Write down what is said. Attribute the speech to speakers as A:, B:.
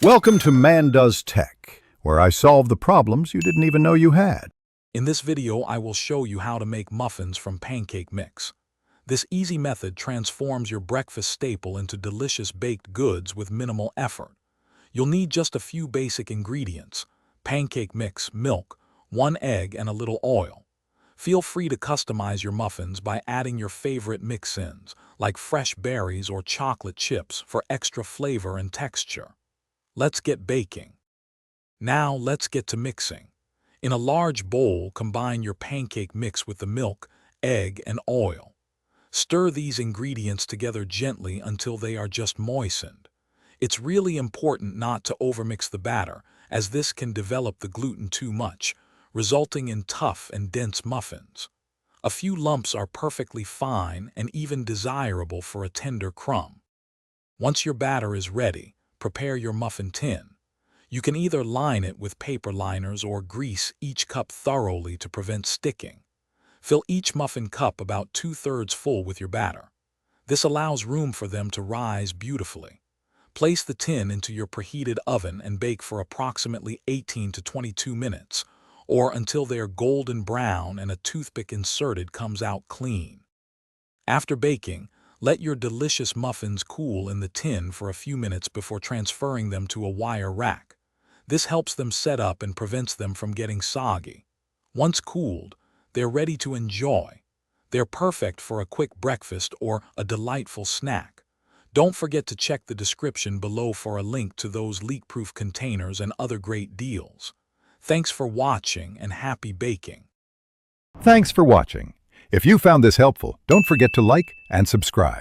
A: Welcome to Man Does Tech, where I solve the problems you didn't even know you had.
B: In this video, I will show you how to make muffins from pancake mix. This easy method transforms your breakfast staple into delicious baked goods with minimal effort. You'll need just a few basic ingredients: pancake mix, milk, 1 egg, and a little oil. Feel free to customize your muffins by adding your favorite mix-ins, like fresh berries or chocolate chips for extra flavor and texture. Let's get baking. Now let's get to mixing. In a large bowl, combine your pancake mix with the milk, egg, and oil. Stir these ingredients together gently until they are just moistened. It's really important not to overmix the batter, as this can develop the gluten too much, resulting in tough and dense muffins. A few lumps are perfectly fine and even desirable for a tender crumb. Once your batter is ready, prepare your muffin tin. You can either line it with paper liners or grease each cup thoroughly to prevent sticking. Fill each muffin cup about 2/3 full with your batter. This allows room for them to rise beautifully. Place the tin into your preheated oven and bake for approximately 18 to 22 minutes, or until they are golden brown and a toothpick inserted comes out clean. After baking, let your delicious muffins cool in the tin for a few minutes before transferring them to a wire rack. This helps them set up and prevents them from getting soggy. Once cooled, they're ready to enjoy. They're perfect for a quick breakfast or a delightful snack. Don't forget to check the description below for a link to those leak-proof containers and other great deals. Thanks for watching and happy baking.
A: Thanks for watching. If you found this helpful, don't forget to like and subscribe.